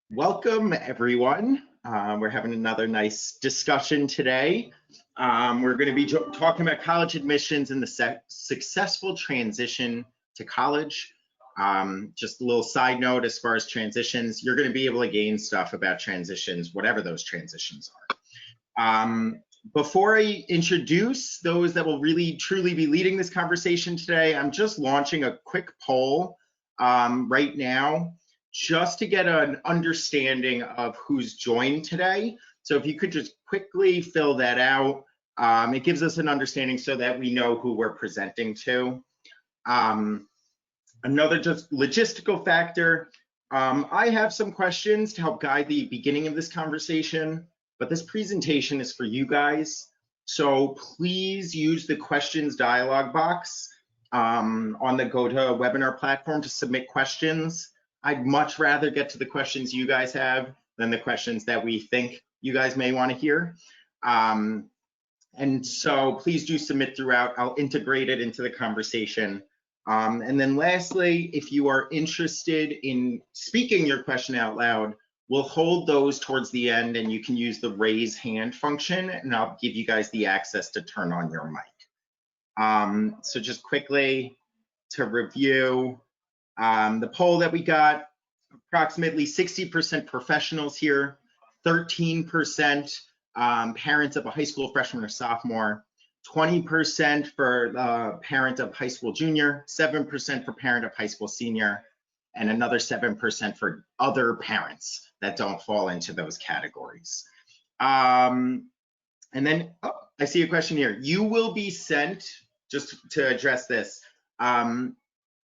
Welcome, everyone. We're having another nice discussion today. We're going to be talking about college admissions and the successful transition to college. Just a little side note as far as transitions, you're going to be able to gain stuff about transitions, whatever those transitions are. Before I introduce those that will really truly be leading this conversation today, I'm just launching a quick poll right now, just to get an understanding of who's joined today. So if you could just quickly fill that out, it gives us an understanding so that we know who we're presenting to. Another just logistical factor, I have some questions to help guide the beginning of this conversation, but this presentation is for you guys. So please use the questions dialog box on the GoToWebinar platform to submit questions. I'd much rather get to the questions you guys have than the questions that we think you guys may want to hear. And so please do submit throughout. I'll integrate it into the conversation. And then lastly, if you are interested in speaking your question out loud, we'll hold those towards the end and you can use the raise hand function and I'll give you guys the access to turn on your mic. So just quickly to review, the poll that we got, approximately 60% professionals here, 13% parents of a high school freshman or sophomore, 20% for parent of high school junior, 7% for parent of high school senior, and another 7% for other parents that don't fall into those categories. And then, I see a question here. You will be sent, just to address this,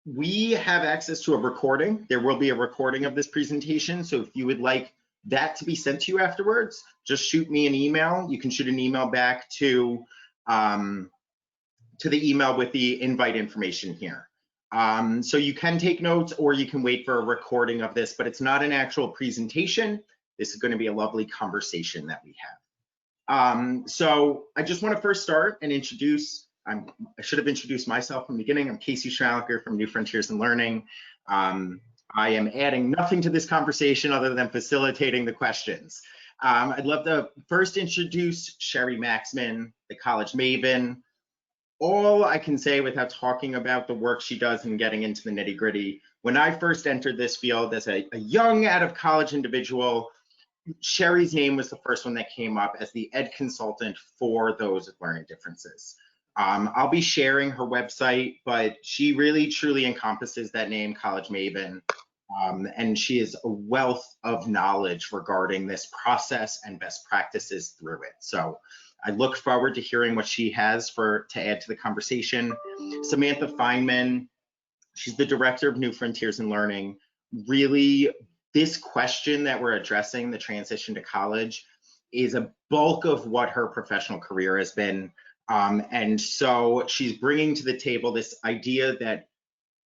we have access to a recording. There will be a recording of this presentation. So if you would like that to be sent to you afterwards, just shoot me an email. You can shoot an email back to the email with the invite information here. So you can take notes or you can wait for a recording of this, but it's not an actual presentation. This is going to be a lovely conversation that we have. So I just want to first start and introduce, I should have introduced myself from the beginning. I'm Casey Schraliker from New Frontiers in Learning. I am adding nothing to this conversation other than facilitating the questions. I'd love to first introduce Sherri Maxman, the college maven. All I can say without talking about the work she does and getting into the nitty gritty, when I first entered this field as a young out of college individual, Sherri's name was the first one that came up as the ed consultant for those with learning differences. I'll be sharing her website, but she really truly encompasses that name, College Maven, and she is a wealth of knowledge regarding this process and best practices through it. So I look forward to hearing what she has to add to the conversation. Samantha Feinman, she's the director of New Frontiers in Learning. Really, this question that we're addressing, the transition to college, is a bulk of what her professional career has been. And so she's bringing to the table this idea that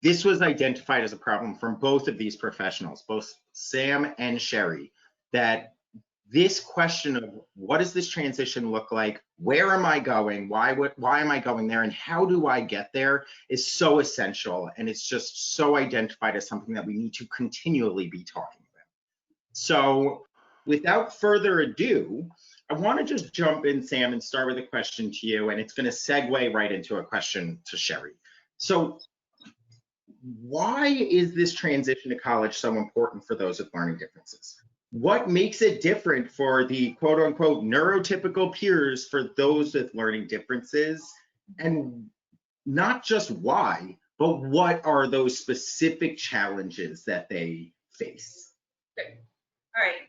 this was identified as a problem from both of these professionals, both Sam and Sherri, that this question of what does this transition look like, where am I going, why am I going there, and how do I get there is so essential, and it's just so identified as something that we need to continually be talking about. So without further ado, I want to just jump in, Sam, and start with a question to you, and it's going to segue right into a question to Sherri. So why is this transition to college so important for those with learning differences? What makes it different for the quote unquote neurotypical peers for those with learning differences? And not just why, but what are those specific challenges that they face? Good. All right.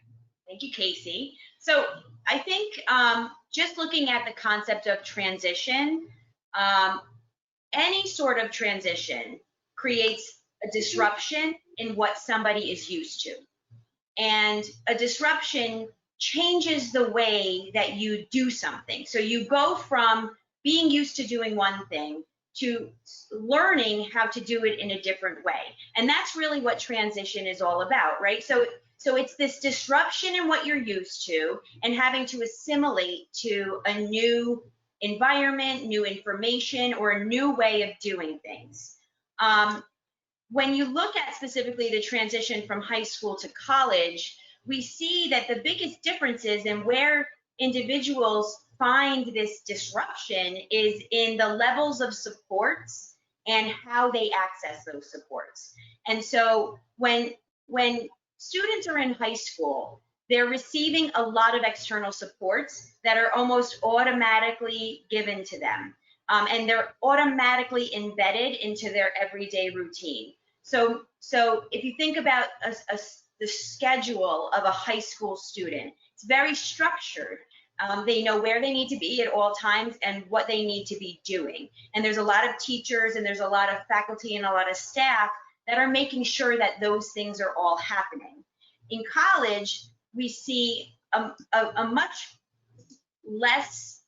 Thank you, Casey. So I think just looking at the concept of transition, any sort of transition creates a disruption in what somebody is used to. And a disruption changes the way that you do something. So you go from being used to doing one thing to learning how to do it in a different way. And that's really what transition is all about, right? So it's this disruption in what you're used to and having to assimilate to a new environment, new information, or a new way of doing things. When you look at specifically the transition from high school to college, we see that the biggest differences in where individuals find this disruption is in the levels of supports and how they access those supports. And so when students are in high school, they're receiving a lot of external supports that are almost automatically given to them. And they're automatically embedded into their everyday routine. So if you think about the schedule of a high school student, it's very structured. They know where they need to be at all times and what they need to be doing. And there's a lot of teachers and there's a lot of faculty and a lot of staff that are making sure that those things are all happening. In college, we see a much less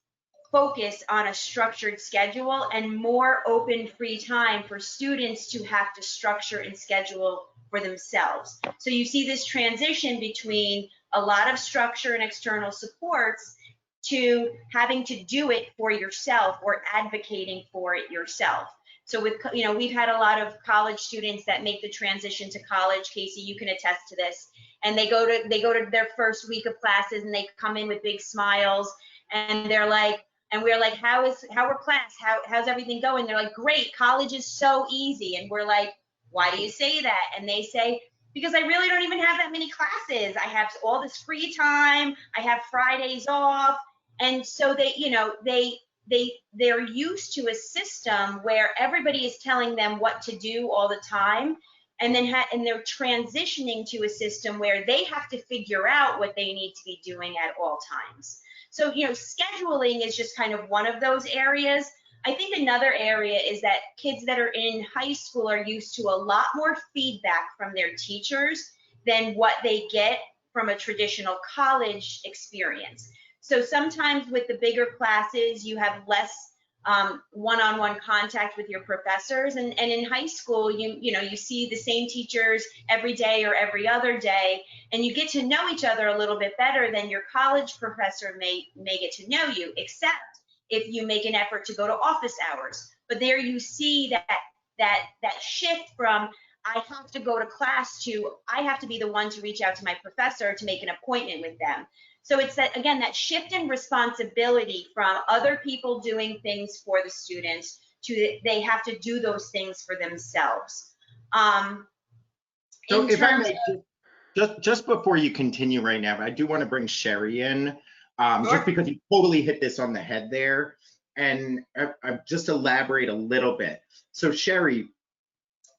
focus on a structured schedule and more open free time for students to have to structure and schedule for themselves. So you see this transition between a lot of structure and external supports to having to do it for yourself or advocating for it yourself. So with, we've had a lot of college students that make the transition to college. Casey, you can attest to this. And they go to their first week of classes and they come in with big smiles and they're like, and we're like, how are class? How's everything going? They're like, great, college is so easy. And we're like, why do you say that? And they say, because I really don't even have that many classes. I have all this free time. I have Fridays off. And so they're used to a system where everybody is telling them what to do all the time. And then and they're transitioning to a system where they have to figure out what they need to be doing at all times. So, scheduling is just kind of one of those areas. I think another area is that kids that are in high school are used to a lot more feedback from their teachers than what they get from a traditional college experience. So sometimes with the bigger classes, you have less one-on-one contact with your professors, and in high school, you see the same teachers every day or every other day, and you get to know each other a little bit better than your college professor may get to know you, except if you make an effort to go to office hours. But there you see that shift from I have to go to class to I have to be the one to reach out to my professor to make an appointment with them. So it's that, again, that shift in responsibility from other people doing things for the students to they have to do those things for themselves. So if I may, just before you continue right now, I do want to bring Sherri in, Sure. just because you totally hit this on the head there, and I just elaborate a little bit. So Sherri,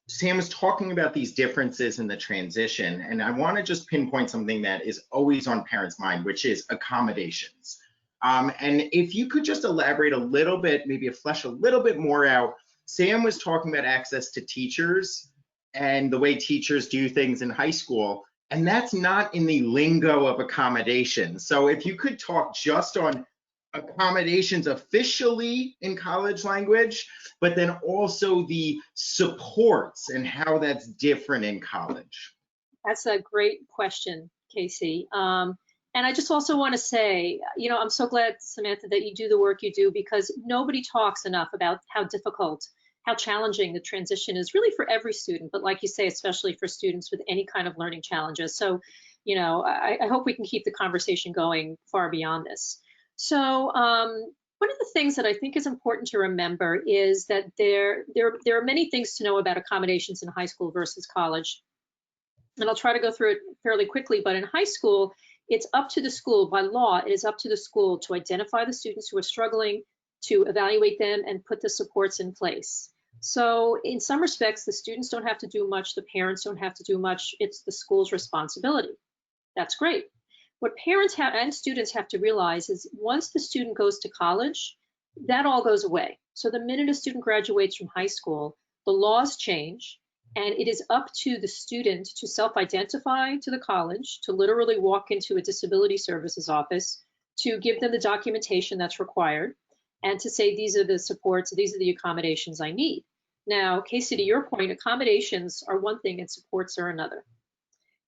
Sam was talking about these differences in the transition, and I want to just pinpoint something that is always on parents' mind, which is accommodations. And if you could just elaborate a little bit, maybe flesh a little bit more out. Sam was talking about access to teachers and the way teachers do things in high school, and that's not in the lingo of accommodations. So if you could talk just on accommodations officially in college language, but then also the supports and how that's different in college. That's a great question, Casey. And I just also want to say, I'm so glad, Samantha, that you do the work you do, because nobody talks enough about how difficult, how challenging the transition is really for every student, but like you say, especially for students with any kind of learning challenges. So, I hope we can keep the conversation going far beyond this. So one of the things that I think is important to remember is that there are many things to know about accommodations in high school versus college. And I'll try to go through it fairly quickly, but in high school, it's up to the school. By law, it is up to the school to identify the students who are struggling, to evaluate them, and put the supports in place. So in some respects, the students don't have to do much, the parents don't have to do much, it's the school's responsibility. That's great. What parents and students have to realize is once the student goes to college, that all goes away. So the minute a student graduates from high school, the laws change, and it is up to the student to self-identify to the college, to literally walk into a disability services office, to give them the documentation that's required, and to say, these are the supports, these are the accommodations I need. Now, Casey, to your point, accommodations are one thing and supports are another.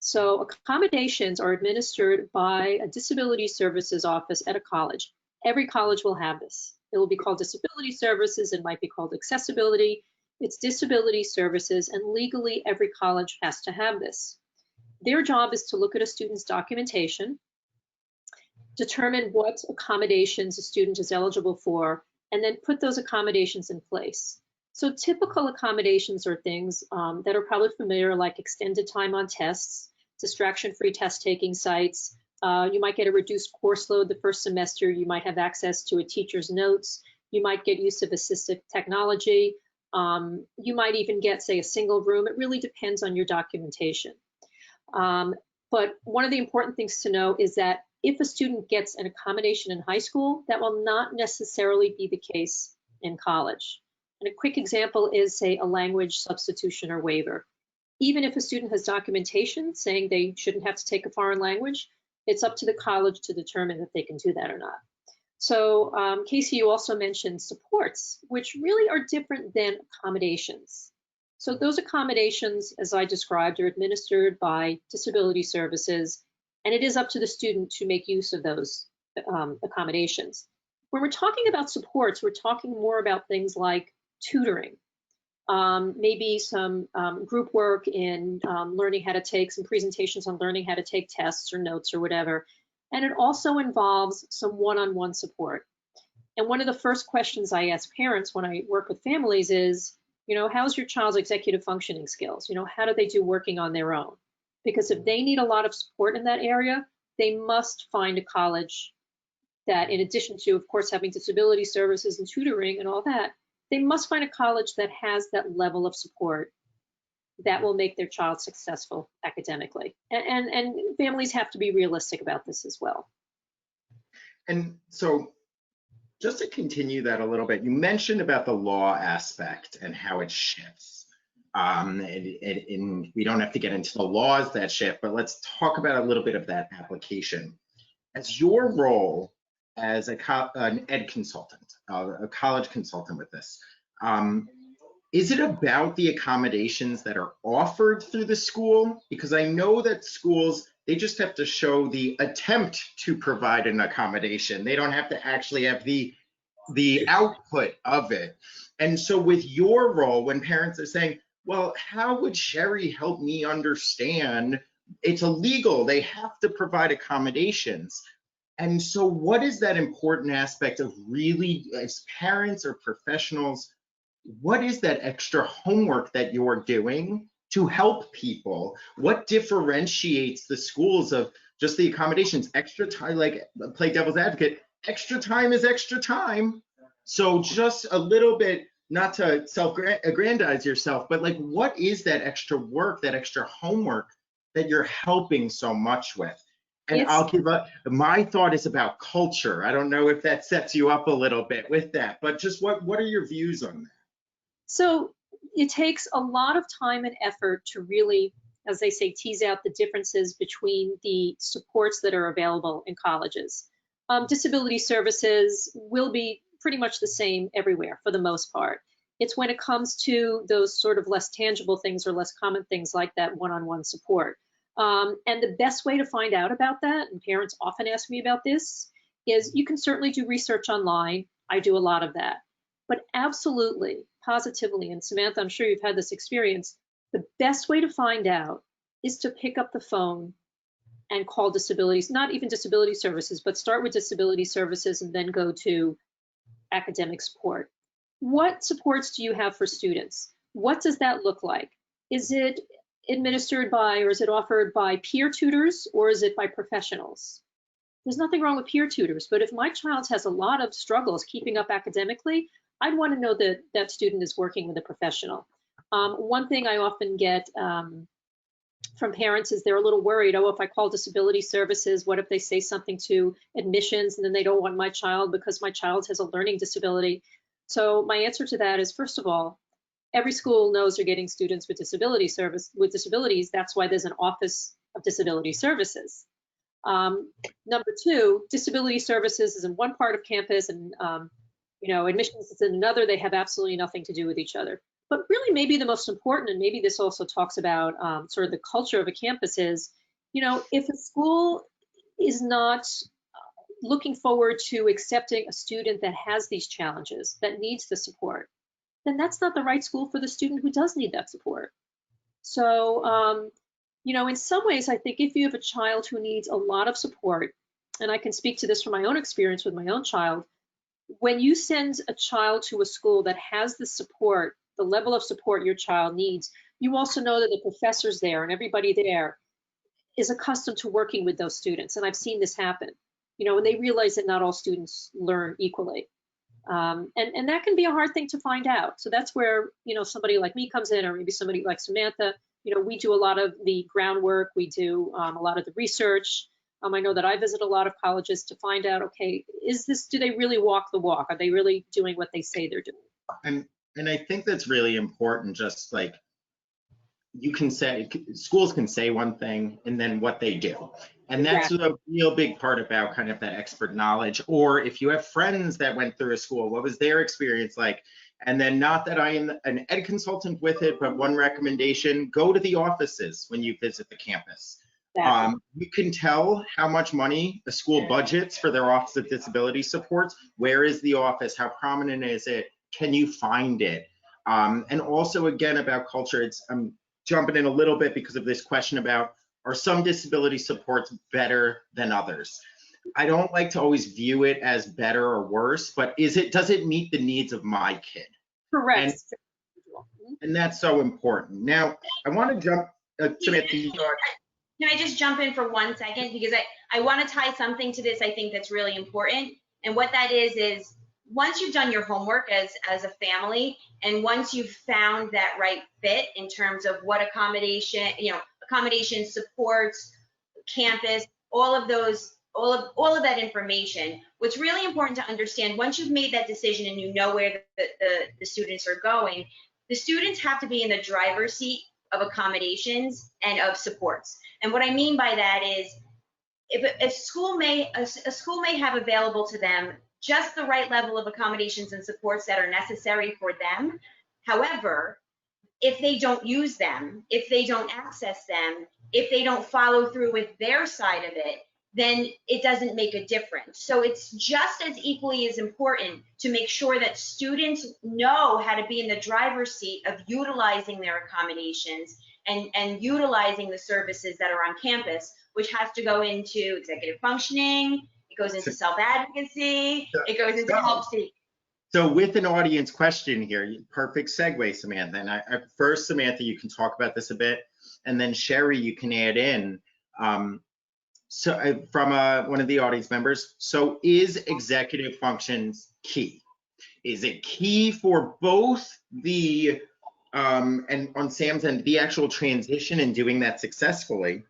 So accommodations are administered by a disability services office at a college. Every college will have this. It will be called disability services. It might be called accessibility. It's disability services, and legally every college has to have this. Their job is to look at a student's documentation, determine what accommodations a student is eligible for, and then put those accommodations in place. So typical accommodations are things that are probably familiar, like extended time on tests, distraction-free test-taking sites. You might get a reduced course load the first semester. You might have access to a teacher's notes. You might get use of assistive technology. You might even get, say, a single room. It really depends on your documentation. But one of the important things to know is that if a student gets an accommodation in high school, that will not necessarily be the case in college. And a quick example is, say, a language substitution or waiver. Even if a student has documentation saying they shouldn't have to take a foreign language, it's up to the college to determine if they can do that or not. So Casey, you also mentioned supports, which really are different than accommodations. So those accommodations, as I described, are administered by disability services, and it is up to the student to make use of those accommodations. When we're talking about supports, we're talking more about things like tutoring, maybe some group work in learning how to take some presentations on learning how to take tests or notes or whatever. And it also involves some one-on-one support. And one of the first questions I ask parents when I work with families is, you know, how's your child's executive functioning skills? You know, how do they do working on their own? Because if they need a lot of support in that area, they must find a college that, in addition to, of course, having disability services and tutoring and all that, they must find a college that has that level of support that will make their child successful academically. And families have to be realistic about this as well. And so just to continue that a little bit, you mentioned about the law aspect and how it shifts. And we don't have to get into the laws that shift, but let's talk about a little bit of that application. As your role as an ed consultant, a college consultant with this, is it about the accommodations that are offered through the school? Because I know that schools, they just have to show the attempt to provide an accommodation. They don't have to actually have the output of it. And so with your role, when parents are saying, well, how would Sherri help me understand it's illegal, they have to provide accommodations? And so what is that important aspect of really, as parents or professionals, what is that extra homework that you're doing to help people? What differentiates the schools of just the accommodations? Extra time, like play devil's advocate, extra time is extra time. So just a little bit, not to self-aggrandize yourself, but like, what is that extra work, that extra homework that you're helping so much with? And I'll give up, my thought is about culture. I don't know if that sets you up a little bit with that, but just what are your views on that? So it takes a lot of time and effort to really, as they say, tease out the differences between the supports that are available in colleges. Disability services will be pretty much the same everywhere for the most part. It's when it comes to those sort of less tangible things or less common things like that one-on-one support. And the best way to find out about that, and parents often ask me about this, is you can certainly do research online. I do a lot of that. But absolutely, positively, and Samantha, I'm sure you've had this experience, the best way to find out is to pick up the phone and call disabilities, not even disability services, but start with disability services and then go to academic support. What supports do you have for students? What does that look like? Is it administered by, or is it offered by peer tutors, or is it by professionals? There's nothing wrong with peer tutors, but if my child has a lot of struggles keeping up academically, I'd want to know that that student is working with a professional. One thing I often get from parents is they're a little worried, oh, if I call disability services, what if they say something to admissions and then they don't want my child because my child has a learning disability? So my answer to that is, first of all, every school knows they're getting students with disabilities. That's why there's an Office of Disability Services. Number two, disability services is in one part of campus and admissions is in another. They have absolutely nothing to do with each other. But really maybe the most important, and maybe this also talks about sort of the culture of a campus is, if a school is not looking forward to accepting a student that has these challenges, that needs the support, then that's not the right school for the student who does need that support. So You know, in some ways, I think if you have a child who needs a lot of support, and I can speak to this from my own experience with my own child, when you send a child to a school that has the support, the level of support your child needs, you also know that the professors there and everybody there is accustomed to working with those students. And I've seen this happen, you know, and they realize that not all students learn equally. And that can be a hard thing to find out. So that's where, you know, somebody like me comes in, or maybe somebody like Samantha. You know, we do a lot of the groundwork. We do a lot of the research. I know that I visit a lot of colleges to find out, okay, do they really walk the walk? Are they really doing what they say they're doing? And I think that's really important, just like you can say, schools can say one thing and then what they do. And that's a real big part about kind of that expert knowledge. Or if you have friends that went through a school, what was their experience like? And then, not that I am an ed consultant with it, but one recommendation, go to the offices when you visit the campus. You can tell how much money a school budgets for their Office of Disability Supports. Where is the office? How prominent is it? Can you find it? And also, again, about culture, I'm jumping in a little bit because of this question about, are some disability supports better than others? I don't like to always view it as better or worse, but does it meet the needs of my kid? Correct. And that's so important. Now, I want to jump, Samantha. Can I just jump in for 1 second? Because I want to tie something to this I think that's really important. And what that is once you've done your homework as a family, and once you've found that right fit in terms of what accommodation, supports, campus, all of that information, what's really important to understand, once you've made that decision and you know where the students are going, the students have to be in the driver's seat of accommodations and of supports. And what I mean by that is, if a school may have available to them just the right level of accommodations and supports that are necessary for them. However, if they don't use them, if they don't access them, if they don't follow through with their side of it, then it doesn't make a difference. So it's just as equally as important to make sure that students know how to be in the driver's seat of utilizing their accommodations and utilizing the services that are on campus, which has to go into executive functioning, it goes into self-advocacy, it goes into help-seeking. So with an audience question here, perfect segue, Samantha. And first, Samantha, you can talk about this a bit, and then Sherri, you can add in. From one of the audience members, so is executive functions key? Is it key for both the, and on Sam's end, the actual transition and doing that successfully?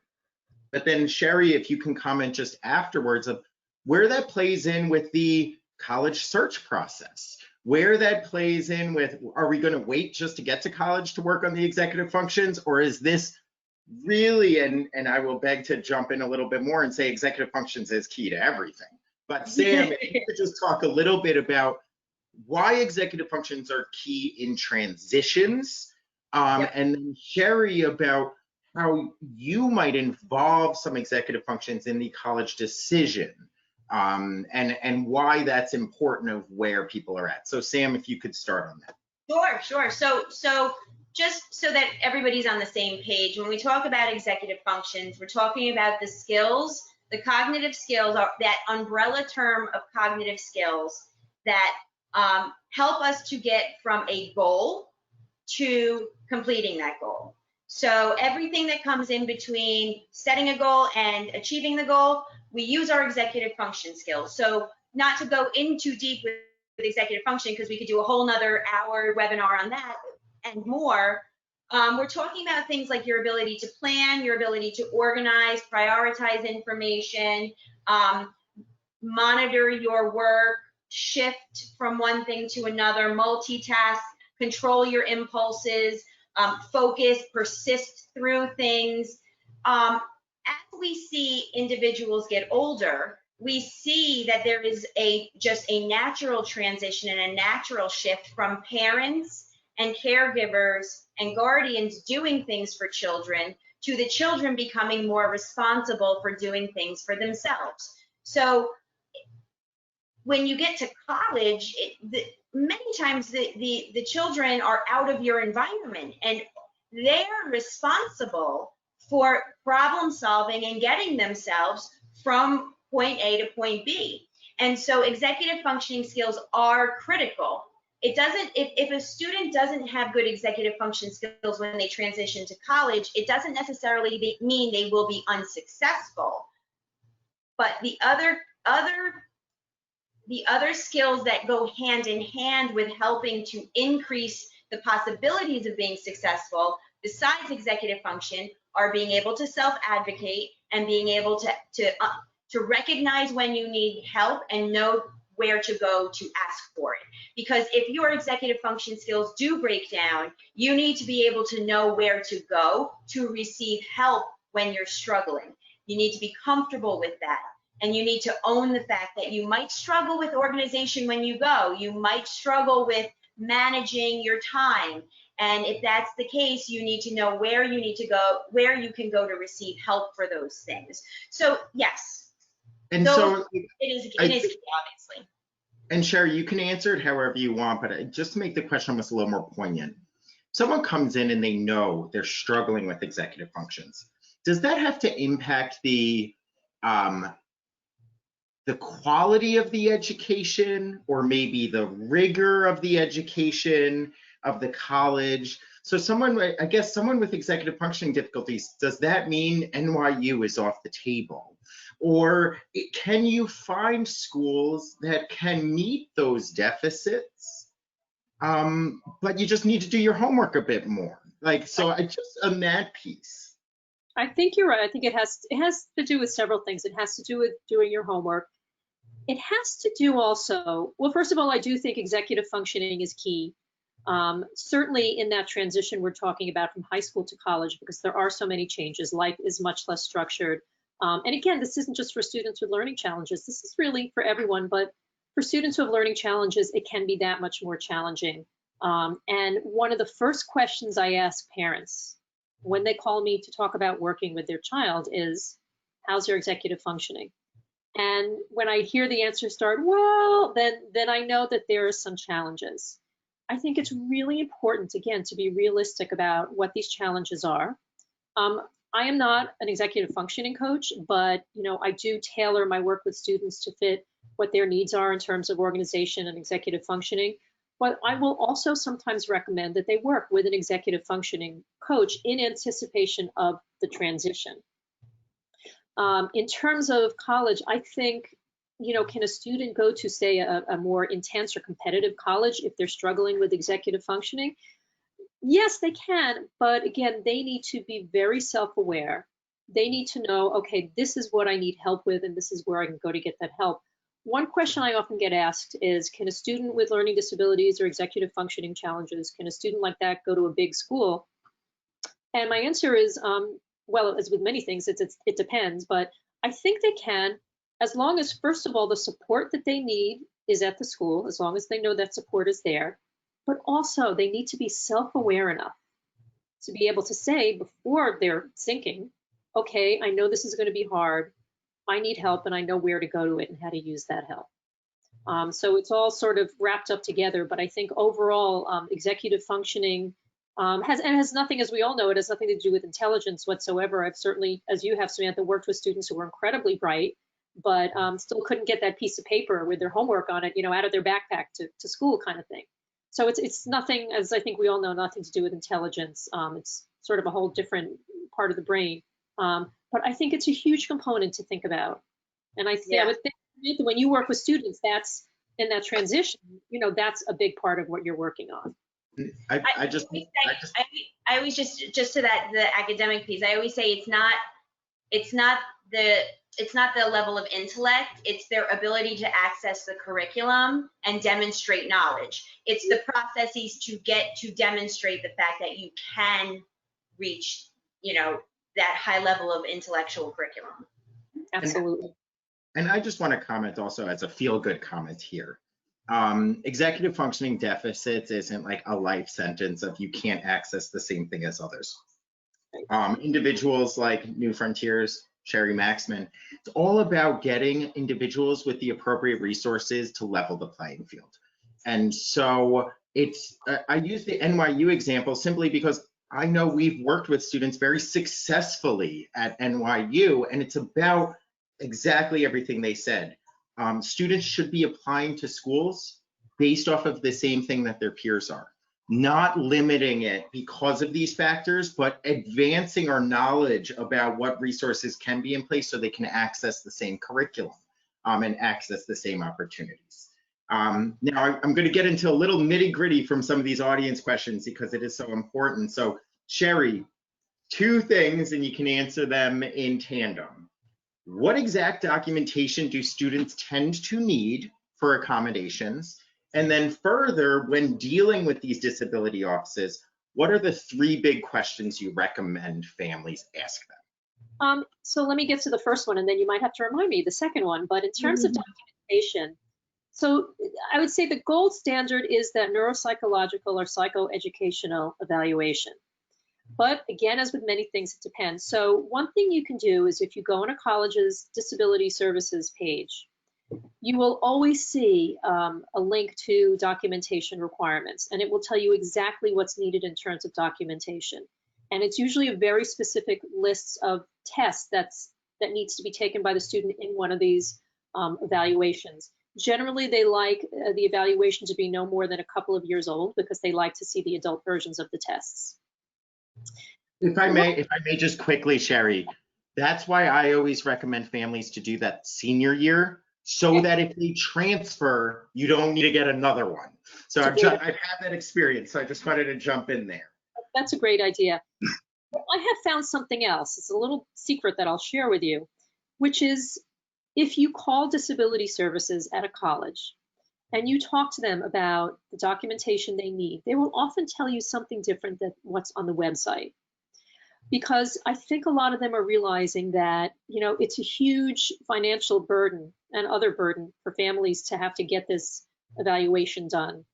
But then Sherri, if you can comment just afterwards of where that plays in with the college search process, where that plays in with, are we going to wait just to get to college to work on the executive functions, or is this really, and I will beg to jump in a little bit more and say executive functions is key to everything. But Sam, if you could just talk a little bit about why executive functions are key in transitions, and then Sherri about how you might involve some executive functions in the college decision, and why that's important of where people are at. So Sam, if you could start on that. Sure. So just so that everybody's on the same page, when we talk about executive functions, we're talking about the skills, the cognitive skills, that umbrella term of cognitive skills that help us to get from a goal to completing that goal. So everything that comes in between setting a goal and achieving the goal, we use our executive function skills. So not to go in too deep with executive function, because we could do a whole nother hour webinar on that and more. We're talking about things like your ability to plan, your ability to organize, prioritize information, monitor your work, shift from one thing to another, multitask, control your impulses, focus, persist through things. As we see individuals get older, we see that there is just a natural transition and a natural shift from parents and caregivers and guardians doing things for children to the children becoming more responsible for doing things for themselves. So when you get to college, many times the children are out of your environment and they're responsible for problem solving and getting themselves from point A to point B. And so executive functioning skills are critical. It doesn't, if a student doesn't have good executive function skills when they transition to college, it doesn't necessarily mean they will be unsuccessful. But the other skills that go hand in hand with helping to increase the possibilities of being successful, besides executive function, are being able to self-advocate and being able to recognize when you need help and know where to go to ask for it. Because if your executive function skills do break down, you need to be able to know where to go to receive help when you're struggling. You need to be comfortable with that. And you need to own the fact that you might struggle with organization when you go. You might struggle with managing your time. And if that's the case, you need to know where you need to go, where you can go to receive help for those things. So yes, And so it is key, obviously. And Sherri, you can answer it however you want, but just to make the question almost a little more poignant, someone comes in and they know they're struggling with executive functions. Does that have to impact the quality of the education, or maybe the rigor of the education of the college? So someone, I guess someone with executive functioning difficulties, does that mean NYU is off the table? Or can you find schools that can meet those deficits, but you just need to do your homework a bit more? Like, so I just on that piece. I think you're right. I think it has to do with several things. It has to do with doing your homework. It has to do also, well, first of all, I do think executive functioning is key. Certainly in that transition we're talking about from high school to college, because there are so many changes. Life is much less structured. And again, this isn't just for students with learning challenges. This is really for everyone, but for students who have learning challenges, it can be that much more challenging. And one of the first questions I ask parents when they call me to talk about working with their child is, how's your executive functioning? And when I hear the answer start, well, then I know that there are some challenges. I think it's really important, again, to be realistic about what these challenges are. I am not an executive functioning coach, but I do tailor my work with students to fit what their needs are in terms of organization and executive functioning. But I will also sometimes recommend that they work with an executive functioning coach in anticipation of the transition. In terms of college, I think, can a student go to, say, a more intense or competitive college if they're struggling with executive functioning? Yes, they can, but again, they need to be very self-aware. They need to know, okay, this is what I need help with, and this is where I can go to get that help. One question I often get asked is, can a student with learning disabilities or executive functioning challenges, can a student like that go to a big school? And my answer is, well, as with many things, it depends, but I think they can, as long as, first of all, the support that they need is at the school, as long as they know that support is there. But also they need to be self-aware enough to be able to say before they're thinking, okay, I know this is going to be hard. I need help, and I know where to go to it and how to use that help. So it's all sort of wrapped up together. But I think overall, executive functioning has nothing, as we all know, it has nothing to do with intelligence whatsoever. I've certainly, as you have, Samantha, worked with students who were incredibly bright, but still couldn't get that piece of paper with their homework on it, out of their backpack to school, kind of thing. So it's nothing, as I think we all know, nothing to do with intelligence. It's sort of a whole different part of the brain. But I think it's a huge component to think about. And I would think when you work with students, that's in that transition, that's a big part of what you're working on. I always just to that, the academic piece, I always say it's not the level of intellect, it's their ability to access the curriculum and demonstrate knowledge. It's the processes to get to demonstrate the fact that you can reach, that high level of intellectual curriculum. Absolutely. And I just want to comment also as a feel-good comment here. Executive functioning deficits isn't like a life sentence of you can't access the same thing as others. Individuals like New Frontiers, Sherri, Maxman, it's all about getting individuals with the appropriate resources to level the playing field. And so I use the NYU example simply because I know we've worked with students very successfully at NYU, and it's about exactly everything they said. Students should be applying to schools based off of the same thing that their peers are, not limiting it because of these factors, but advancing our knowledge about what resources can be in place so they can access the same curriculum and access the same opportunities. Now I'm going to get into a little nitty gritty from some of these audience questions because it is so important. So Sherri, 2 things and you can answer them in tandem. What exact documentation do students tend to need for accommodations? And then further, when dealing with these disability offices, what are the 3 big questions you recommend families ask them? So let me get to the first one, and then you might have to remind me the second one. But in terms of documentation, so I would say the gold standard is that neuropsychological or psychoeducational evaluation. But again, as with many things, it depends. So one thing you can do is if you go on a college's disability services page, you will always see a link to documentation requirements, and it will tell you exactly what's needed in terms of documentation. And it's usually a very specific list of tests that needs to be taken by the student in one of these evaluations. Generally, they like the evaluation to be no more than a couple of years old because they like to see the adult versions of the tests. If I may just quickly, Sherri, that's why I always recommend families to do that senior year so that if they transfer, you don't need to get another one. So I've had that experience, so I just wanted to jump in there. That's a great idea. I have found something else. It's a little secret that I'll share with you, which is if you call disability services at a college and you talk to them about the documentation they need, they will often tell you something different than what's on the website. Because I think a lot of them are realizing that, you know, it's a huge financial burden and other burden for families to have to get this evaluation done,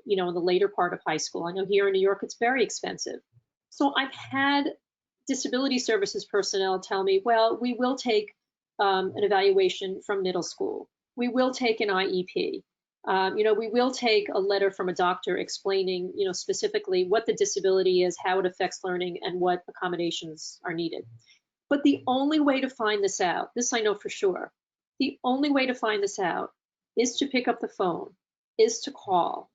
you know, in the later part of high school. I know here in New York, it's very expensive. So I've had disability services personnel tell me, well, we will take an evaluation from middle school. We will take an IEP. You know, we will take a letter from a doctor explaining, you know, specifically what the disability is, how it affects learning, and what accommodations are needed. But the only way to find this out, this I know for sure, the only way to find this out is to pick up the phone, is to call,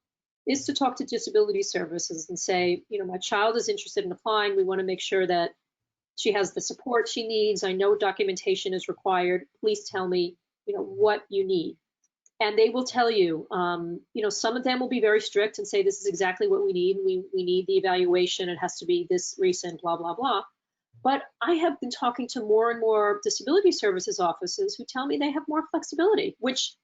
is to talk to disability services and say, you know, my child is interested in applying. We want to make sure that she has the support she needs. I know documentation is required. Please tell me, you know, what you need. And they will tell you, you know, some of them will be very strict and say, this is exactly what we need. We need the evaluation. It has to be this recent, blah, blah, blah. But I have been talking to more and more disability services offices who tell me they have more flexibility, which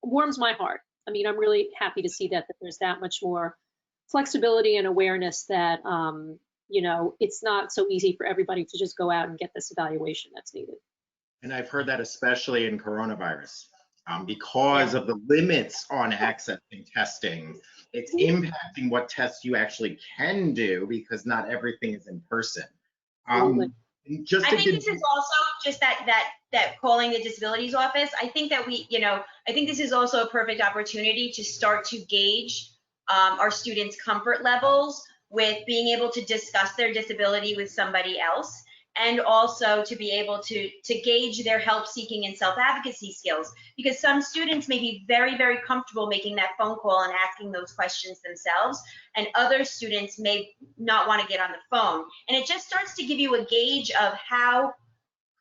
warms my heart. I mean, I'm really happy to see that there's that much more flexibility and awareness that, you know, it's not so easy for everybody to just go out and get this evaluation that's needed. And I've heard that especially in coronavirus. Because of the limits on accessing testing, it's impacting what tests you actually can do because not everything is in person. I think this is also just that calling the disabilities office. I think that I think this is also a perfect opportunity to start to gauge our students' comfort levels with being able to discuss their disability with somebody else, and also to be able to gauge their help seeking and self-advocacy skills, because some students may be very, very comfortable making that phone call and asking those questions themselves, and other students may not want to get on the phone. And it just starts to give you a gauge of how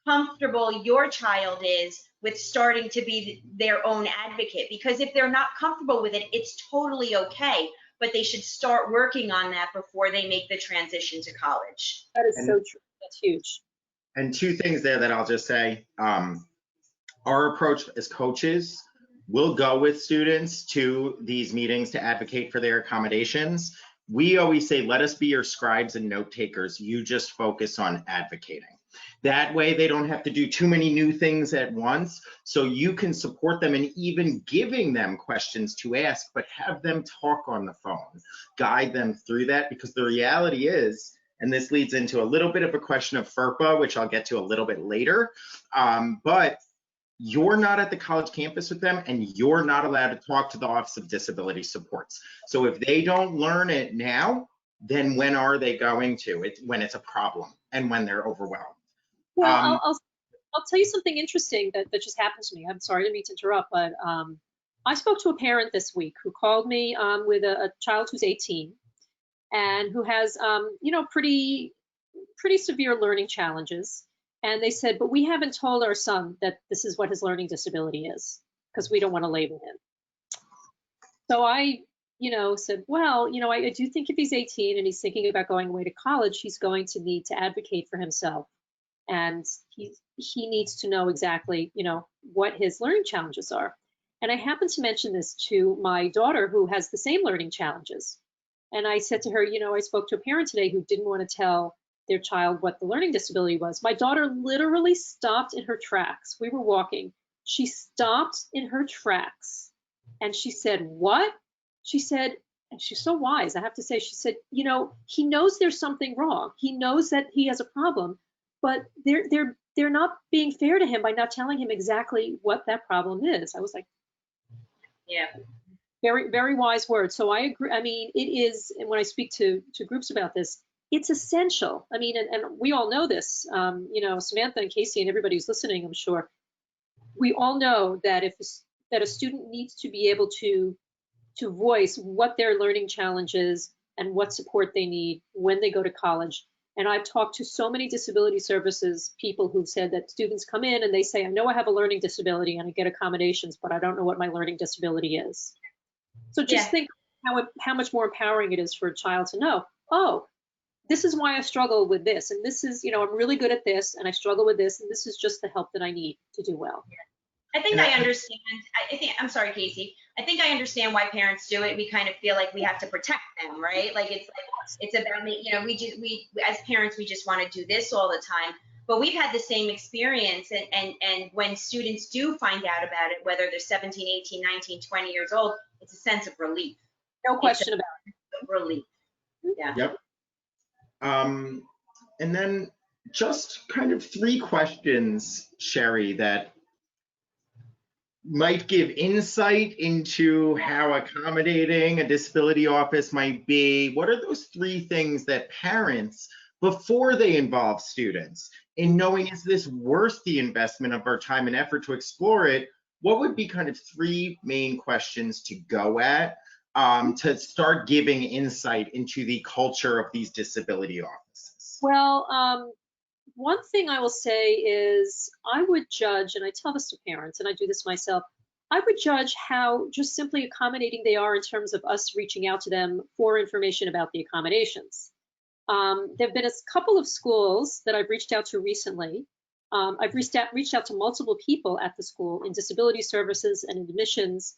comfortable your child is with starting to be their own advocate, because if they're not comfortable with it, it's totally okay, but they should start working on that before they make the transition to college. That is so true. That's huge. And 2 things there that I'll just say. Our approach as coaches, we'll go with students to these meetings to advocate for their accommodations. We always say, let us be your scribes and note takers. You just focus on advocating. That way they don't have to do too many new things at once, so you can support them in even giving them questions to ask, but have them talk on the phone, guide them through that, because the reality is, and this leads into a little bit of a question of FERPA, which I'll get to a little bit later, but you're not at the college campus with them, and you're not allowed to talk to the Office of Disability Supports. So if they don't learn it now, then when are they going to? It's when it's a problem and when they're overwhelmed. Well, Um, I'll tell you something interesting that just happened to me. I'm sorry, I didn't mean to interrupt, but I spoke to a parent this week who called me with a child who's 18 and who has, you know, pretty severe learning challenges. And they said, but we haven't told our son that this is what his learning disability is because we don't want to label him. So I, you know, said, well, you know, I do think if he's 18 and he's thinking about going away to college, he's going to need to advocate for himself. And he needs to know exactly, you know, what his learning challenges are. And I happened to mention this to my daughter who has the same learning challenges. And I said to her, you know, I spoke to a parent today who didn't want to tell their child what the learning disability was. My daughter literally stopped in her tracks. We were walking. She stopped in her tracks and she said, what? She said, and she's so wise, I have to say, she said, you know, he knows there's something wrong. He knows that he has a problem, but they're not being fair to him by not telling him exactly what that problem is. I was like, Yeah. very, very wise words. So I agree. I mean, it is, and when I speak to groups about this, it's essential. I mean, and we all know this, you know, Samantha and Casey and everybody who's listening, I'm sure, we all know that that a student needs to be able to voice what their learning challenge is and what support they need when they go to college. And I've talked to so many disability services people who've said that students come in and they say, I know I have a learning disability and I get accommodations, but I don't know what my learning disability is. So just think how much more empowering it is for a child to know, oh, this is why I struggle with this. And this is, you know, I'm really good at this and I struggle with this. And this is just the help that I need to do well. I think I understand. I'm sorry, Casey. I think I understand why parents do it. We kind of feel like we have to protect them, right? Like it's about me, you know, we as parents, we just want to do this all the time. But we've had the same experience. And when students do find out about it, whether they're 17, 18, 19, 20 years old, it's a sense of relief. No question about it. Relief. Yeah. Yep. And then just kind of 3 questions, Sherri, that might give insight into how accommodating a disability office might be. What are those 3 things that parents, before they involve students, in knowing, is this worth the investment of our time and effort to explore it? What would be kind of 3 main questions to go at to start giving insight into the culture of these disability offices? Well, one thing I will say is I would judge, and I tell this to parents, and I do this myself, I would judge how just simply accommodating they are in terms of us reaching out to them for information about the accommodations. There have been a couple of schools that I've reached out to recently. I've reached out to multiple people at the school in disability services and admissions,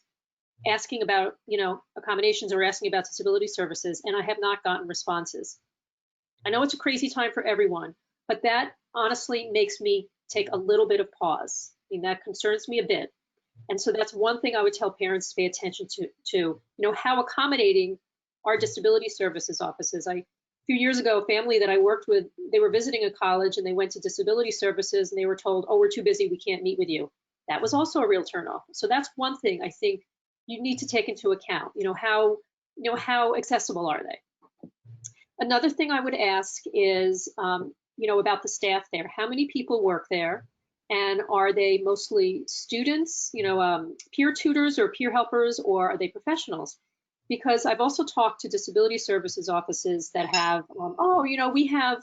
asking about, you know, accommodations or asking about disability services, and I have not gotten responses. I know it's a crazy time for everyone, but that honestly makes me take a little bit of pause. I mean, that concerns me a bit. And so that's one thing I would tell parents to pay attention to, you know, how accommodating our disability services offices. A few years ago, a family that I worked with, they were visiting a college and they went to disability services and they were told, oh, we're too busy, we can't meet with you. That was also a real turnoff. So that's one thing I think you need to take into account. You know, how accessible are they? Another thing I would ask is, you know, about the staff there. How many people work there? And are they mostly students, you know, peer tutors or peer helpers, or are they professionals? Because I've also talked to disability services offices that have, oh, you know, we have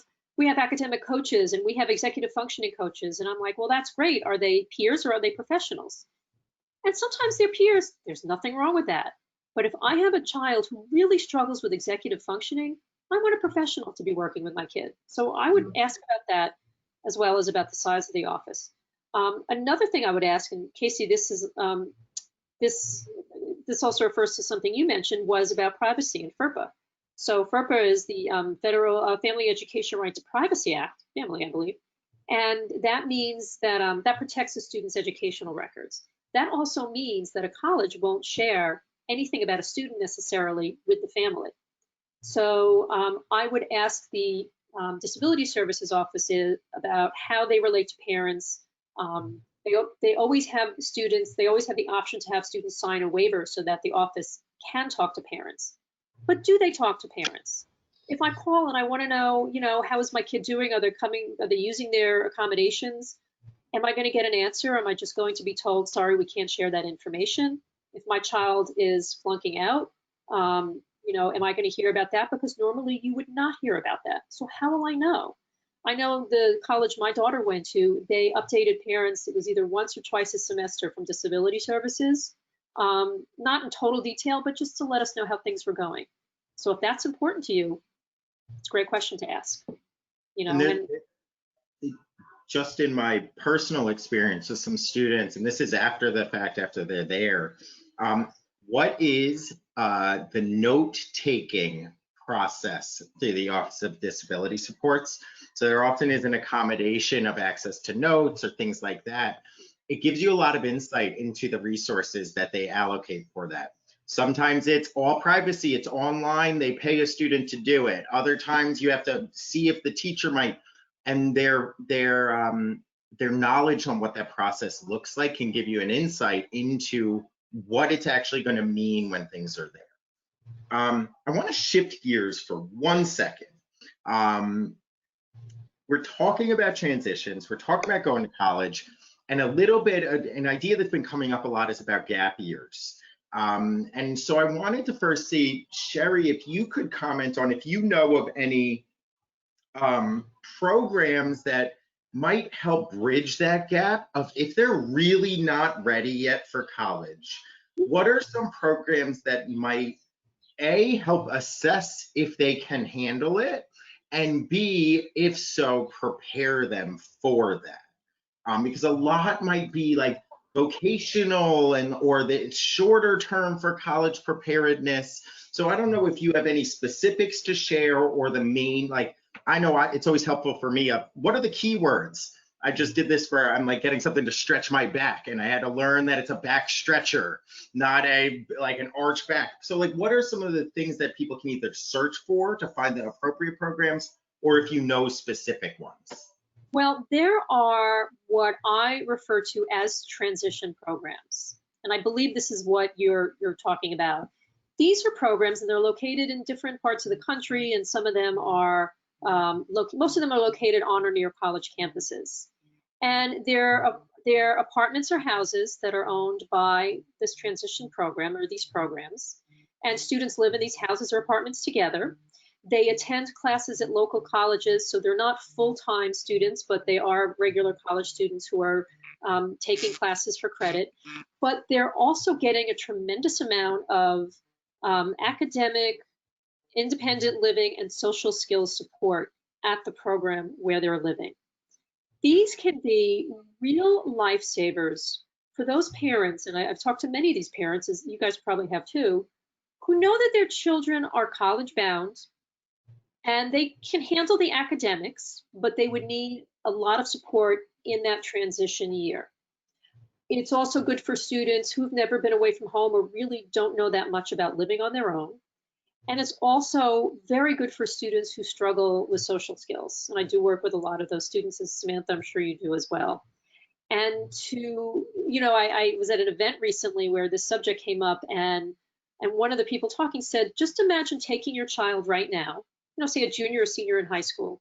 academic coaches and we have executive functioning coaches. And I'm like, well, that's great. Are they peers or are they professionals? And sometimes they're peers. There's nothing wrong with that. But if I have a child who really struggles with executive functioning, I want a professional to be working with my kid. So I would ask about that as well as about the size of the office. Another thing I would ask, and Casey, this is this also refers to something you mentioned, was about privacy and FERPA. So FERPA is the Federal Family Education Right to Privacy Act, family, I believe, and that means that that protects the student's educational records. That also means that a college won't share anything about a student necessarily with the family. So I would ask the disability services offices about how they relate to parents. They always have students, they always have the option to have students sign a waiver so that the office can talk to parents. But do they talk to parents? if I call and I want to know, how is my kid doing? Are they using their accommodations? Am I going to get an answer? Am I just going to be told, sorry, we can't share that information? If my child is flunking out, am I going to hear about that? Because normally you would not hear about that. So how will I know? I know the college my daughter went to, they updated parents, it was either once or twice a semester from disability services, not in total detail, but just to let us know how things were going. So if that's important to you, it's a great question to ask. And just in my personal experience with some students, and this is after the fact, after they're there, what is the note-taking process through the Office of Disability Supports? So there often is an accommodation of access to notes or things like that. It gives you a lot of insight into the resources that they allocate for that. Sometimes it's all privacy, it's online, they pay a student to do it. Other times you have to see if the teacher might, and their knowledge on what that process looks like can give you an insight into what it's actually going to mean when things are there. I want to shift gears for 1 second. We're talking about transitions, we're talking about going to college, and a little bit, an idea that's been coming up a lot is about gap years. And so I wanted to first see, Sherri, if you could comment on if you know of any programs that might help bridge that gap of if they're really not ready yet for college. What are some programs that might A, help assess if they can handle it, and B, if so, prepare them for that? Because a lot might be like vocational or the shorter term for college preparedness. So I don't know if you have any specifics to share or the main, like, I know it's always helpful for me what are the keywords? I just did this where I'm like getting something to stretch my back, and I had to learn that it's a back stretcher, not like an arch back. So like, what are some of the things that people can either search for to find the appropriate programs, or if you know specific ones? Well, there are what I refer to as transition programs, and I believe this is what you're talking about. These are programs, and they're located in different parts of the country, and some of them are most of them are located on or near college campuses. And they're apartments or houses that are owned by this transition program or these programs. And students live in these houses or apartments together. They attend classes at local colleges, so they're not full-time students, but they are regular college students who are taking classes for credit. But they're also getting a tremendous amount of academic, independent living, and social skills support at the program where they're living. These can be real lifesavers for those parents, and I've talked to many of these parents, as you guys probably have too, who know that their children are college bound and they can handle the academics, but they would need a lot of support in that transition year. It's also good for students who've never been away from home or really don't know that much about living on their own. And it's also very good for students who struggle with social skills. And I do work with a lot of those students, as Samantha, I'm sure you do as well. And I was at an event recently where this subject came up, and one of the people talking said, just imagine taking your child right now, say a junior or senior in high school,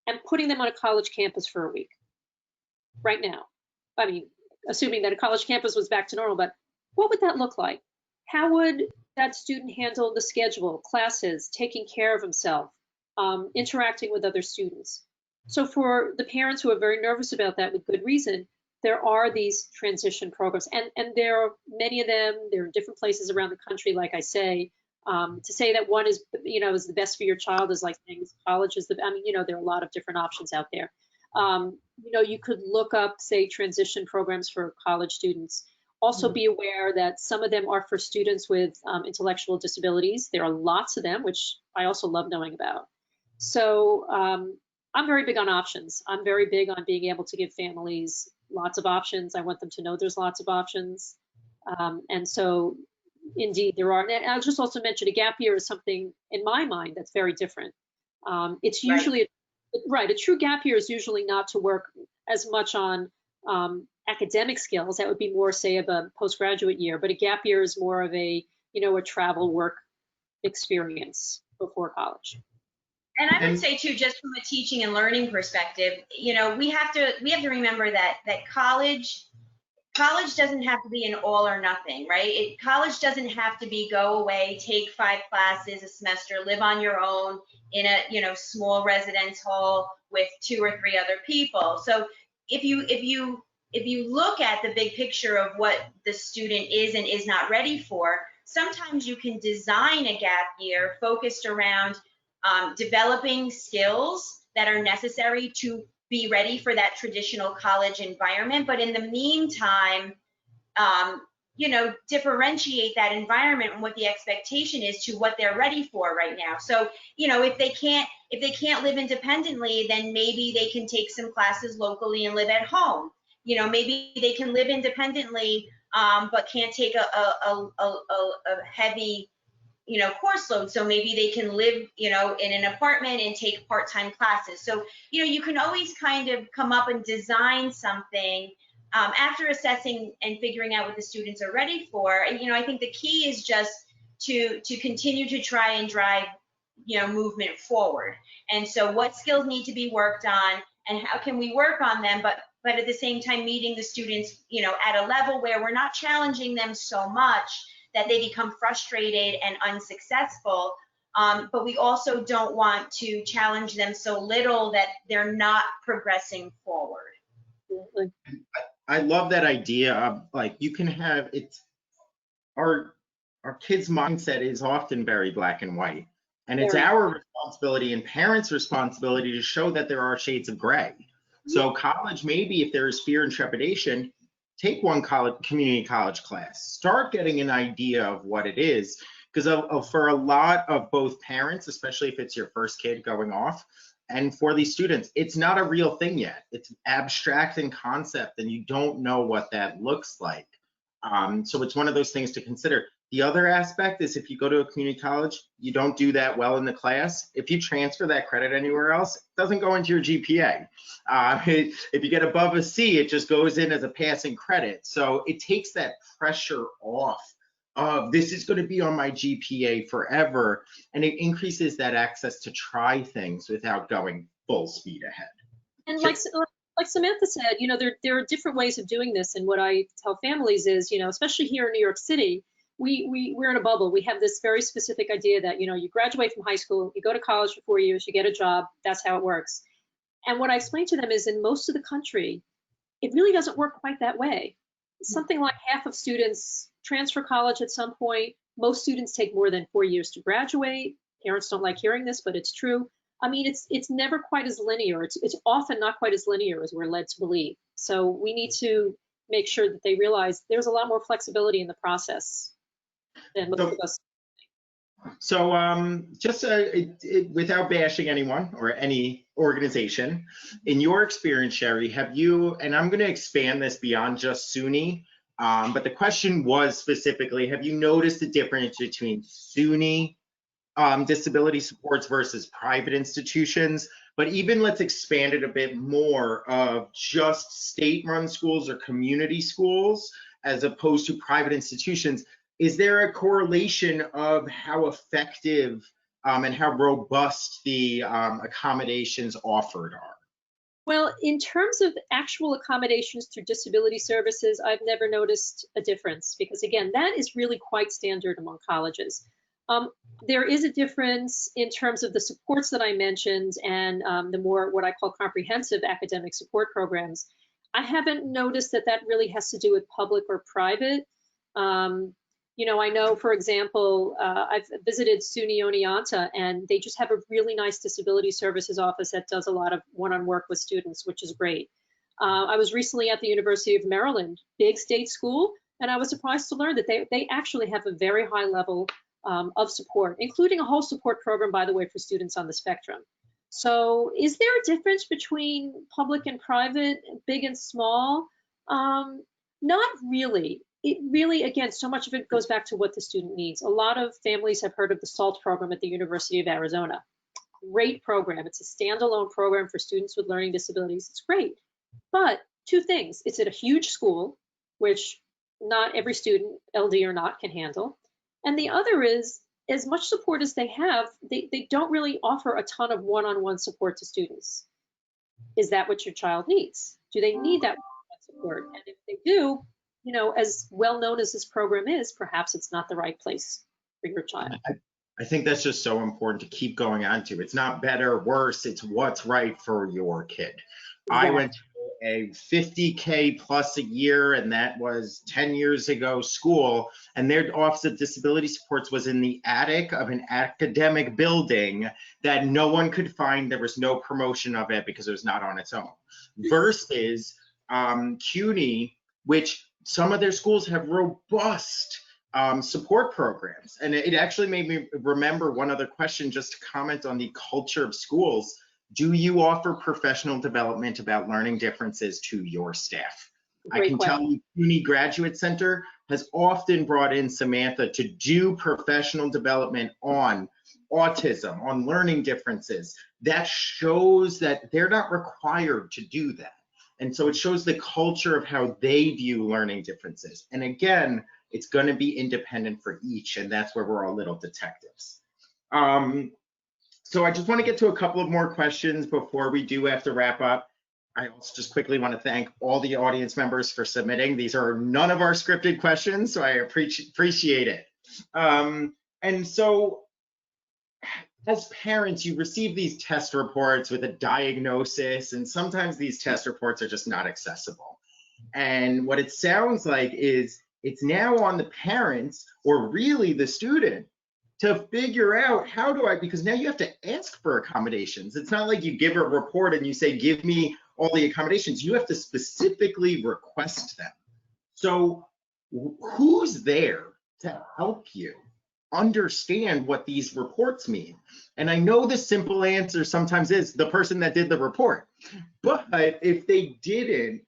and putting them on a college campus for a week, right now. I mean, assuming that a college campus was back to normal, but what would that look like? How would that student handle the schedule, classes, taking care of himself, interacting with other students? So for the parents who are very nervous about that with good reason, there are these transition programs, and there are many of them. They're in different places around the country, like I say. To say that one is, is the best for your child is like saying college is there are a lot of different options out there. You could look up, say, transition programs for college students. Also be aware that some of them are for students with intellectual disabilities. There are lots of them, which I also love knowing about. So I'm very big on options. I'm very big on being able to give families lots of options. I want them to know there's lots of options. And so indeed there are. And I'll just also mention a gap year is something in my mind that's very different. It's usually, right, a true gap year is usually not to work as much on academic skills. That would be more, say, of a postgraduate year, but a gap year is more of a, a travel work experience before college. And I would And say too, just from a teaching and learning perspective, you know, we have to remember that college doesn't have to be an all or nothing, right? College doesn't have to be go away, take 5 classes a semester, live on your own in a, you know, small residence hall with 2 or 3 other people. So if you look at the big picture of what the student is and is not ready for, sometimes you can design a gap year focused around developing skills that are necessary to be ready for that traditional college environment. But in the meantime, you know, differentiate that environment and what the expectation is to what they're ready for right now. So, you know, if they can't live independently, then maybe they can take some classes locally and live at home. You know, maybe they can live independently, but can't take a heavy, you know, course load. So maybe they can live, you know, in an apartment and take part-time classes. So, you know, you can always kind of come up and design something after assessing and figuring out what the students are ready for. And, you know, I think the key is just to continue to try and drive, you know, movement forward. And so what skills need to be worked on and how can we work on them, but at the same time meeting the students, you know, at a level where we're not challenging them so much that they become frustrated and unsuccessful. But we also don't want to challenge them so little that they're not progressing forward. I love that idea of like you can have it's our kids' mindset is often very black and white, and it's our responsibility and parents' responsibility to show that there are shades of gray. So college, maybe if there is fear and trepidation, take one community college class, start getting an idea of what it is, because for a lot of both parents, especially if it's your first kid going off, and for these students, it's not a real thing yet. It's abstract in concept and you don't know what that looks like. So it's one of those things to consider. The other aspect is if you go to a community college, you don't do that well in the class. If you transfer that credit anywhere else, it doesn't go into your GPA. If you get above a C, it just goes in as a passing credit. So it takes that pressure off of this is going to be on my GPA forever. And it increases that access to try things without going full speed ahead. And like Samantha said, you know, there are different ways of doing this. And what I tell families is, you know, especially here in New York City, we're in a bubble. We have this very specific idea that, you know, you graduate from high school, you go to college for 4 years, you get a job, that's how it works. And what I explain to them is in most of the country, it really doesn't work quite that way. Something like half of students transfer college at some point. Most students take more than 4 years to graduate. Parents don't like hearing this, but it's true. I mean, it's never quite as linear. It's often not quite as linear as we're led to believe. So we need to make sure that they realize there's a lot more flexibility in the process than most of us. So just without bashing anyone or any organization, in your experience, Sherri, have you, and I'm going to expand this beyond just SUNY, but the question was specifically, have you noticed the difference between SUNY disability supports versus private institutions? But even let's expand it a bit more of just state-run schools or community schools as opposed to private institutions. Is there a correlation of how effective and how robust the accommodations offered are? Well, in terms of actual accommodations through disability services, I've never noticed a difference because, again, that is really quite standard among colleges. There is a difference in terms of the supports that I mentioned and the more what I call comprehensive academic support programs. I haven't noticed that that really has to do with public or private. You know, I know, for example, I've visited SUNY Oneonta, and they just have a really nice disability services office that does a lot of one-on-one work with students, which is great. I was recently at the University of Maryland, big state school, and I was surprised to learn that they actually have a very high level of support, including a whole support program, by the way, for students on the spectrum. So is there a difference between public and private, big and small? Not really. It really, again, so much of it goes back to what the student needs. A lot of families have heard of the SALT program at the University of Arizona. Great program. It's a standalone program for students with learning disabilities. It's great. But two things. It's at a huge school, which not every student, LD or not, can handle. And the other is as much support as they have, they don't really offer a ton of one-on-one support to students. Is that what your child needs? Do they need that one-on-one support? And if they do, you know, as well known as this program is, perhaps it's not the right place for your child. I think that's just so important to keep going on to. It's not better, worse, it's what's right for your kid. I went to a 50K plus a year, and that was 10 years ago, school, and their Office of Disability Supports was in the attic of an academic building that no one could find. There was no promotion of it because it was not on its own. Versus CUNY, which some of their schools have robust support programs. And it actually made me remember one other question, just to comment on the culture of schools. Do you offer professional development about learning differences to your staff? I can tell you, CUNY Graduate Center has often brought in Samantha to do professional development on autism, on learning differences. That shows that they're not required to do that. And so it shows the culture of how they view learning differences. And again, it's going to be independent for each, and that's where we're all little detectives. So I just want to get to a couple of more questions before we do have to wrap up. I also just quickly want to thank all the audience members for submitting. These are none of our scripted questions, so I appreciate it. And so as parents, you receive these test reports with a diagnosis, and sometimes these test reports are just not accessible. And what it sounds like is it's now on the parents, or really the student, to figure out how do I, because now you have to ask for accommodations. It's not like you give a report and you say, give me all the accommodations. You have to specifically request them. So who's there to help you understand what these reports mean? And I know the simple answer sometimes is the person that did the report, but if they didn't,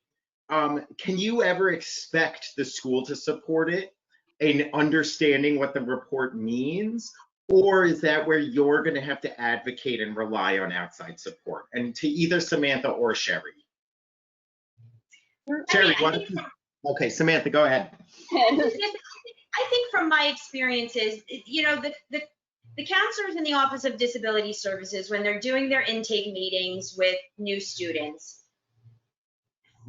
can you ever expect the school to support it in understanding what the report means? Or is that where you're going to have to advocate and rely on outside support? And to either Samantha or Sherri. Sherri, okay, Samantha, go ahead. I think from my experiences, you know, the counselors in the Office of Disability Services, when they're doing their intake meetings with new students,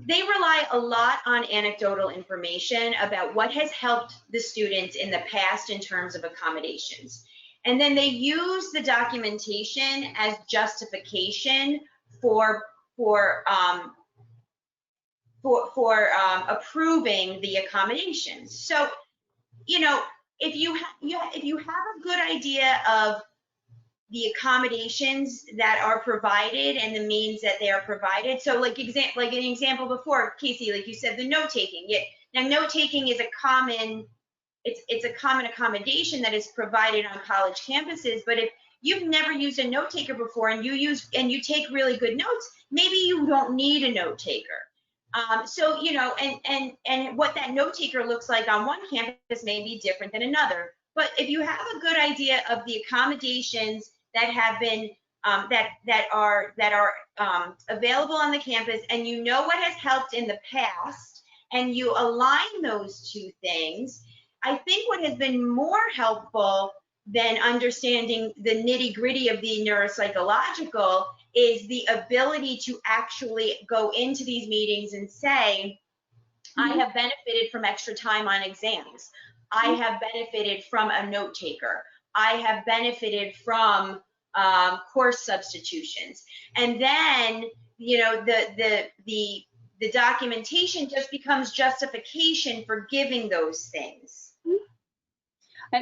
they rely a lot on anecdotal information about what has helped the students in the past in terms of accommodations. And then they use the documentation as justification for approving the accommodations. So, you know, if you have a good idea of the accommodations that are provided and the means that they are provided. So like an example before, Casey, like you said, the note taking. Now note taking is a common accommodation that is provided on college campuses, but if you've never used a note taker before and you take really good notes, maybe you don't need a note taker. So, you know, and what that note taker looks like on one campus may be different than another. But if you have a good idea of the accommodations that have been that are available on the campus, and you know what has helped in the past, and you align those two things, I think what has been more helpful than understanding the nitty-gritty of the neuropsychological is the ability to actually go into these meetings and say, I have benefited from extra time on exams. I have benefited from a note taker. I have benefited from course substitutions. And then, you know, the documentation just becomes justification for giving those things.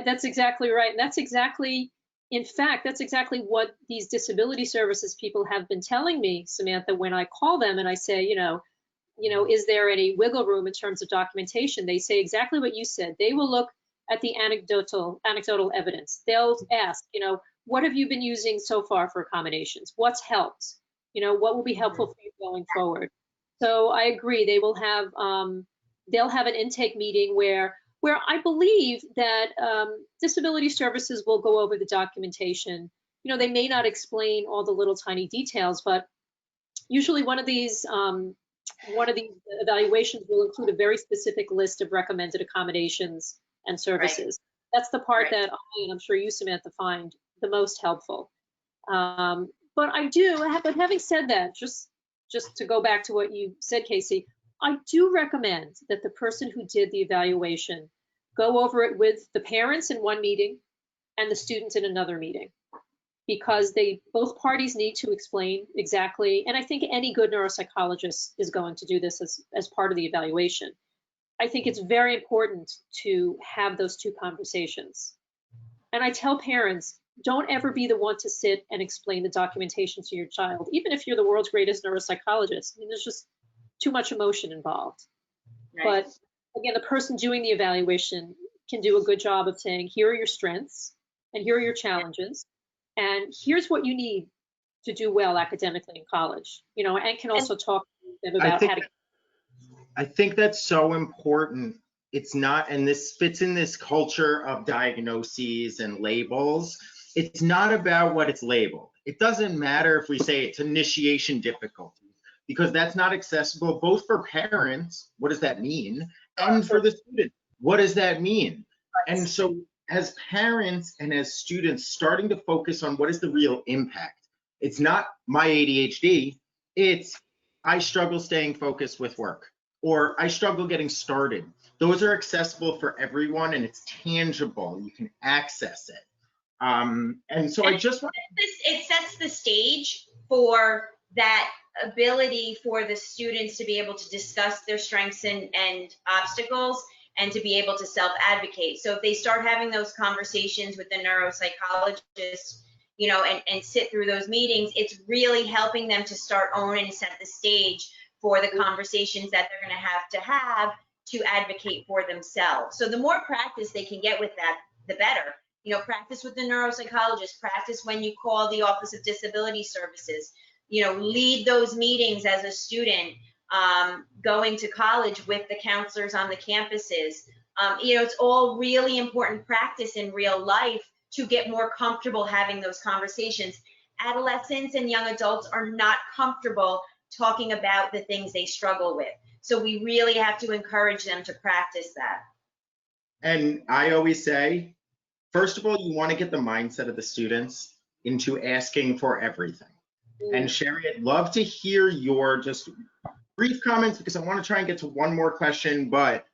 That's exactly right. And that's exactly, in fact, that's exactly what these disability services people have been telling me, Samantha, when I call them and I say, you know, is there any wiggle room in terms of documentation? They say exactly what you said. They will look at the anecdotal evidence. They'll ask, you know, what have you been using so far for accommodations? What's helped? You know, what will be helpful for you going forward? So I agree. They will have, they'll have an intake meeting where I believe that disability services will go over the documentation. You know, they may not explain all the little tiny details, but usually one of these evaluations will include a very specific list of recommended accommodations and services. That's the part Right. that I, and I'm sure you, Samantha, find the most helpful. But I do, but having said that, just to go back to what you said, Casey, I do recommend that the person who did the evaluation go over it with the parents in one meeting and the students in another meeting, because both parties need to explain exactly, and I think any good neuropsychologist is going to do this as part of the evaluation. I think it's very important to have those two conversations. And I tell parents, don't ever be the one to sit and explain the documentation to your child, even if you're the world's greatest neuropsychologist. I mean, there's just too much emotion involved. Right. But again, the person doing the evaluation can do a good job of saying, here are your strengths and here are your challenges, and here's what you need to do well academically in college, and can also talk to them about how to. I think that's so important. It's not, and this fits in this culture of diagnoses and labels. It's not about what it's labeled. It doesn't matter if we say it's initiation difficulties, because that's not accessible both for parents, what does that mean, and for the student, what does that mean? And so as parents and as students, starting to focus on what is the real impact. It's not my ADHD, it's I struggle staying focused with work, or I struggle getting started. Those are accessible for everyone, and it's tangible. You can access it. And so I just want it sets the stage for that ability for the students to be able to discuss their strengths and obstacles, and to be able to self-advocate. So if they start having those conversations with the neuropsychologist, and sit through those meetings, it's really helping them to start owning and set the stage for the conversations that they're going to have to advocate for themselves. So the more practice they can get with that, the better. Practice with the neuropsychologist, practice when you call the Office of Disability Services, lead those meetings as a student, going to college with the counselors on the campuses. It's all really important practice in real life to get more comfortable having those conversations. Adolescents and young adults are not comfortable talking about the things they struggle with. So we really have to encourage them to practice that. And I always say, first of all, you want to get the mindset of the students into asking for everything. And Sherri, I'd love to hear your just brief comments, because I want to try and get to one more question. But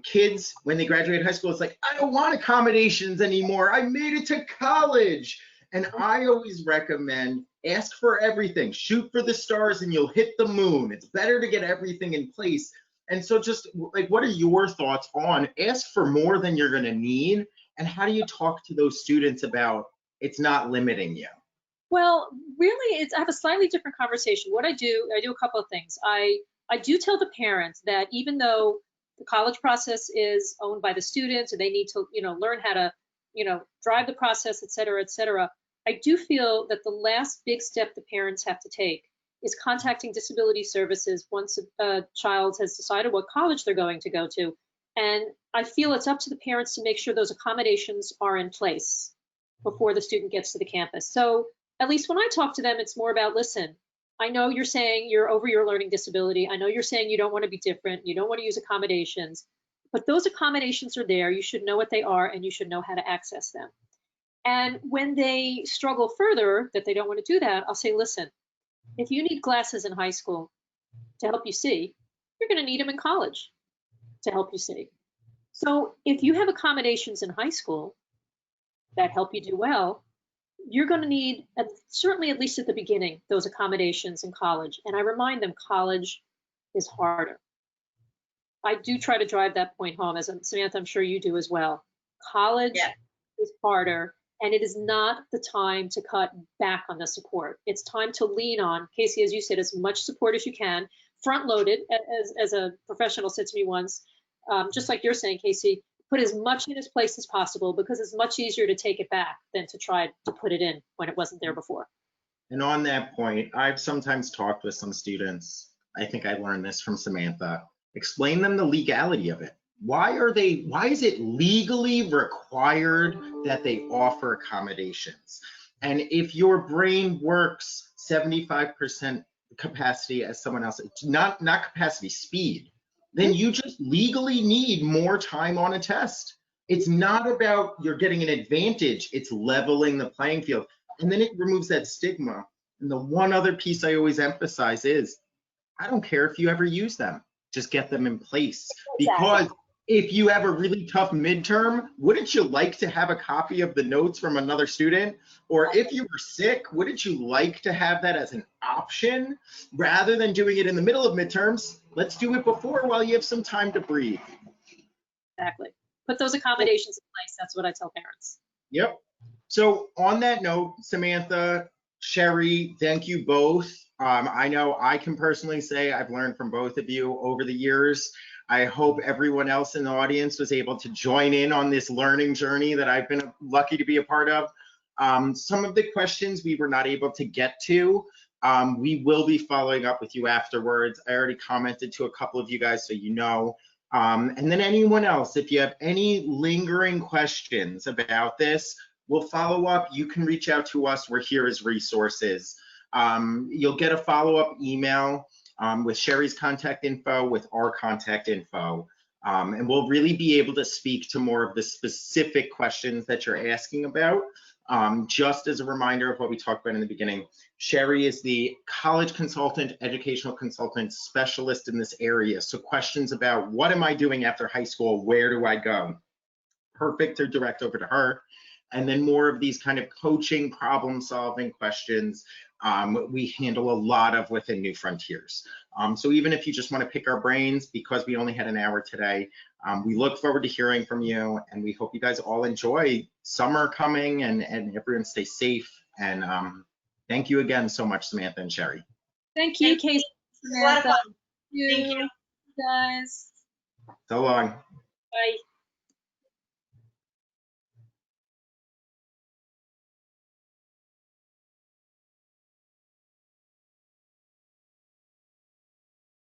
kids, when they graduate high school, it's like, I don't want accommodations anymore. I made it to college. And I always recommend ask for everything, shoot for the stars, and you'll hit the moon. It's better to get everything in place. And so just like, what are your thoughts on ask for more than you're going to need? And how do you talk to those students about it's not limiting you? Well, really, I have a slightly different conversation. What I do a couple of things. I do tell the parents that even though the college process is owned by the students, and they need to, learn how to, drive the process, et cetera, I do feel that the last big step the parents have to take is contacting disability services once a child has decided what college they're going to go to. And I feel it's up to the parents to make sure those accommodations are in place before the student gets to the campus. So at least when I talk to them, it's more about, listen, I know you're saying you're over your learning disability. I know you're saying you don't want to be different. You don't want to use accommodations, but those accommodations are there. You should know what they are, and you should know how to access them. And when they struggle further, that they don't want to do that, I'll say, listen, if you need glasses in high school to help you see, you're going to need them in college to help you see. So if you have accommodations in high school that help you do well, you're going to need, certainly at least at the beginning, those accommodations in college. And I remind them college is harder. I do try to drive that point home, as Samantha, I'm sure you do as well. College is harder, and it is not the time to cut back on the support. It's time to lean on, Casey, as you said, as much support as you can, front-loaded, as a professional said to me once, just like you're saying, Casey, put as much in its place as possible, because it's much easier to take it back than to try to put it in when it wasn't there before. And on that point, I've sometimes talked with some students, I think I learned this from Samantha, explain them the legality of it. Why is it legally required that they offer accommodations? And if your brain works 75% capacity as someone else, not capacity, speed, then you just legally need more time on a test. It's not about you're getting an advantage, it's leveling the playing field. And then it removes that stigma. And the one other piece I always emphasize is, I don't care if you ever use them, just get them in place. Because if you have a really tough midterm, wouldn't you like to have a copy of the notes from another student? Or if you were sick, wouldn't you like to have that as an option? Rather than doing it in the middle of midterms, let's do it before while you have some time to breathe. Exactly. Put those accommodations in place. That's what I tell parents. Yep. So on that note, Samantha, Sherri, thank you both. I know I can personally say I've learned from both of you over the years. I hope everyone else in the audience was able to join in on this learning journey that I've been lucky to be a part of. Some of the questions we were not able to get to, we will be following up with you afterwards. I already commented to a couple of you guys, so you know. And then anyone else, if you have any lingering questions about this, we'll follow up. You can reach out to us. We're here as resources. You'll get a follow-up email with Sherri's contact info, with our contact info. And we'll really be able to speak to more of the specific questions that you're asking about. Just as a reminder of what we talked about in the beginning, Sherri is the college consultant, educational consultant specialist in this area. So questions about what am I doing after high school? Where do I go? Perfect to direct over to her. And then more of these kind of coaching, problem solving questions we handle a lot of within New Frontiers. So even if you just want to pick our brains, because we only had an hour today, we look forward to hearing from you, and we hope you guys all enjoy summer coming and everyone stay safe. And thank you again so much, Samantha and Sherri. Thank you, Casey. A lot of fun. Thank you, guys. So long. Bye.